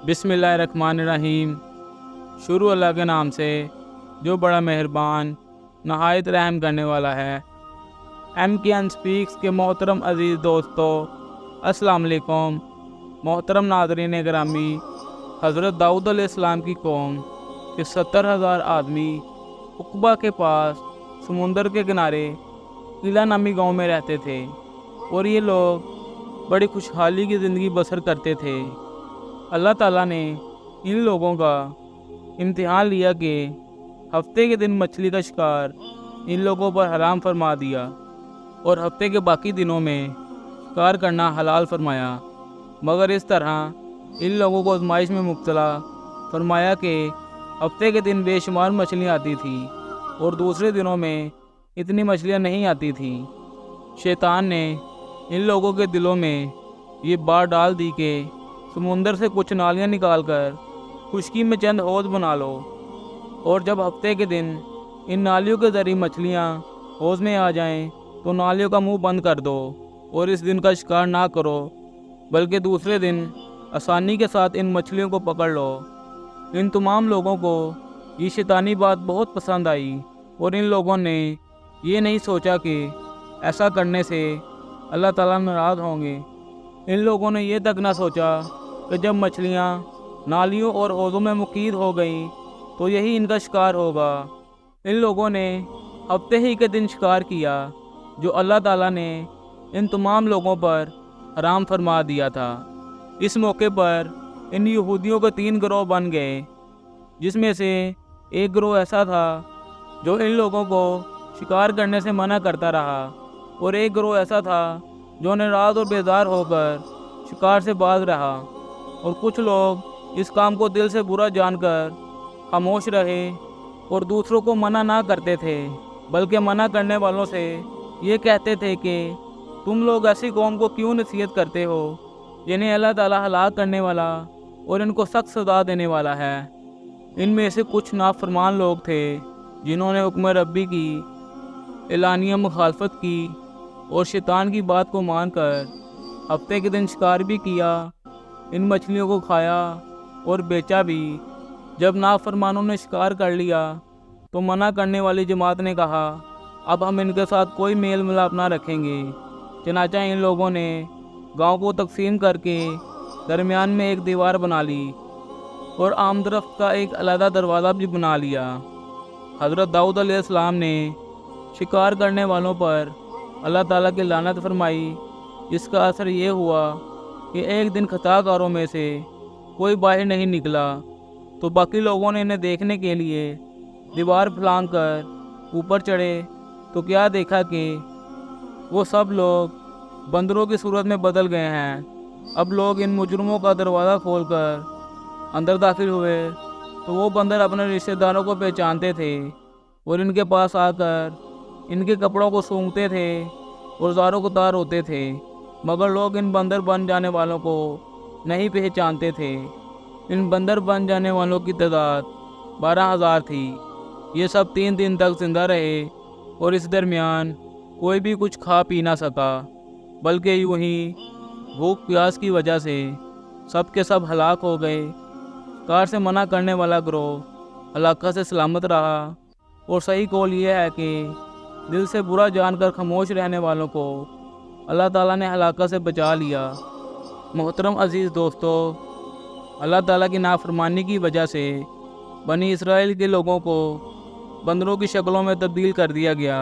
बिस्मिल्लाहिर्रहमानिर्रहीम। शुरू अल्लाह के नाम से जो बड़ा मेहरबान नहायत रहम करने वाला है। MKN स्पीक्स के मोहतरम अज़ीज़ दोस्तों, अस्सलाम वालेकुम। मोहतरम नाज़रीन गिरामी, हज़रत दाऊद अलैहिस्सलाम की कौम के 70,000 आदमी उक़बा के पास समुंदर के किनारे किला नामी गांव में रहते थे और ये लोग बड़ी खुशहाली की ज़िंदगी बसर करते थे। अल्लाह ताला ने इन लोगों का इम्तिहान लिया कि हफ्ते के दिन मछली का शिकार इन लोगों पर हराम फरमा दिया और हफ्ते के बाकी दिनों में शिकार करना हलाल फरमाया। मगर इस तरह इन लोगों को आजमाइश में मुब्तला फरमाया कि हफ्ते के दिन बेशुमार मछलियाँ आती थी और दूसरे दिनों में इतनी मछलियाँ नहीं आती थी। शैतान ने इन लोगों के दिलों में ये बात डाल दी कि समुंदर से कुछ नालियाँ निकालकर खुशकी में चंद हौज़ बना लो और जब हफ्ते के दिन इन नालियों के ज़रिए मछलियाँ हौज़ में आ जाएं तो नालियों का मुंह बंद कर दो और इस दिन का शिकार ना करो, बल्कि दूसरे दिन आसानी के साथ इन मछलियों को पकड़ लो। इन तमाम लोगों को ये शैतानी बात बहुत पसंद आई और इन लोगों ने ये नहीं सोचा कि ऐसा करने से अल्लाह ताला नाराज़ होंगे। इन लोगों ने ये तक ना सोचा कि जब मछलियाँ नालियों और हौज़ों में मुक़ीद हो गईं तो यही इनका शिकार होगा। इन लोगों ने हफ्ते ही के दिन शिकार किया जो अल्लाह ताला ने इन तमाम लोगों पर हराम फरमा दिया था। इस मौके पर इन यहूदियों के 3 गिरोह बन गए, जिसमें से एक गिरोह ऐसा था जो इन लोगों को शिकार करने से मना करता रहा और एक गिरोह ऐसा था जो नाराज़ और बेजार होकर शिकार से बाज रहा और कुछ लोग इस काम को दिल से बुरा जानकर खामोश रहे और दूसरों को मना ना करते थे, बल्कि मना करने वालों से ये कहते थे कि तुम लोग ऐसी कौम को क्यों नसीहत करते हो जिन्हें अल्लाह ताला हलाक करने वाला और इनको सख्त सज़ा देने वाला है। इनमें से कुछ नाफरमान लोग थे जिन्होंने हुक्म रब्बी की एलानिया मुखालफत की और शैतान की बात को मानकर हफ्ते के दिन शिकार भी किया, इन मछलियों को खाया और बेचा भी। जब नाफरमानों ने शिकार कर लिया तो मना करने वाली जमात ने कहा अब हम इनके साथ कोई मेल मिलाप ना रखेंगे। चनाचा इन लोगों ने गांव को तकसीम करके दरमियान में एक दीवार बना ली और आमदरफ्त का एक अलहदा दरवाज़ा भी बना लिया। हज़रत दाऊद अलैहिस्सलाम ने शिकार करने वालों पर अल्लाह ताला की लानत फरमाई, जिसका असर ये हुआ कि एक दिन खताकारों में से कोई बाहर नहीं निकला तो बाकी लोगों ने इन्हें देखने के लिए दीवार फलांग कर ऊपर चढ़े तो क्या देखा कि वो सब लोग बंदरों की सूरत में बदल गए हैं। अब लोग इन मुजरमों का दरवाज़ा खोलकर अंदर दाखिल हुए तो वो बंदर अपने रिश्तेदारों को पहचानते थे और इनके पास आकर इनके कपड़ों को सूंघते थे और ज़ारों को तार होते थे, मगर लोग इन बंदर बन जाने वालों को नहीं पहचानते थे। इन बंदर बन जाने वालों की तादाद 12,000 थी। ये सब 3 दिन तक जिंदा रहे और इस दरमियान कोई भी कुछ खा पी ना सका, बल्कि यूं ही भूख प्यास की वजह से सब के सब हलाक हो गए। शिकार से मना करने वाला गिरोह हलाकत से सलामत रहा और सही कौल यह है कि दिल से बुरा जानकर खामोश रहने वालों को अल्लाह ताला ने हलाकत से बचा लिया। मोहतरम अज़ीज़ दोस्तों, अल्लाह ताला की नाफरमानी की वजह से बनी इसराइल के लोगों को बंदरों की शक्लों में तब्दील कर दिया गया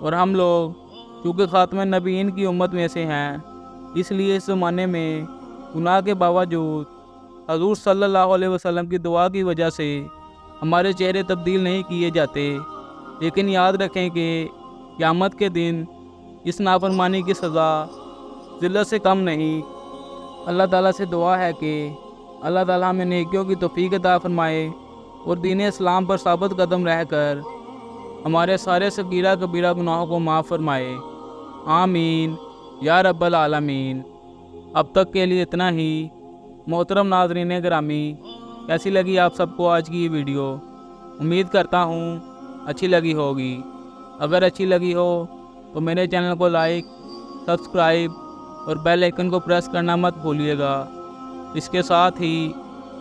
और हम लोग चूँकि ख़ातमे नबीयीन की उम्मत में से हैं, इसलिए इस ज़माने में गुनाह के बावजूद हज़ूर सल्लल्लाहु अलैहि वसल्लम की दुआ की वजह से हमारे चेहरे तब्दील नहीं किए जाते। लेकिन याद रखें कि क़यामत के दिन इस नाफरमानी की सज़ा ज़िल्लत से कम नहीं। अल्लाह ताला से दुआ है कि अल्लाह ताला हमें नेकियों की तौफ़ीक़ अता फ़रमाए और दीन इस्लाम पर साबित कदम रहकर हमारे सारे सगीरा कबीरा गुनाहों को माफ़ फरमाए। आमीन या रब्बल आलमीन। अब तक के लिए इतना ही। मोहतरम नाज़रीन गिरामी, कैसी लगी आप सबको आज की ये वीडियो? उम्मीद करता हूँ अच्छी लगी होगी। अगर अच्छी लगी हो तो मेरे चैनल को लाइक, सब्सक्राइब और बेल आइकन को प्रेस करना मत भूलिएगा। इसके साथ ही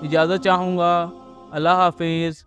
اجازت چاہوں گا۔ اللہ حافظ۔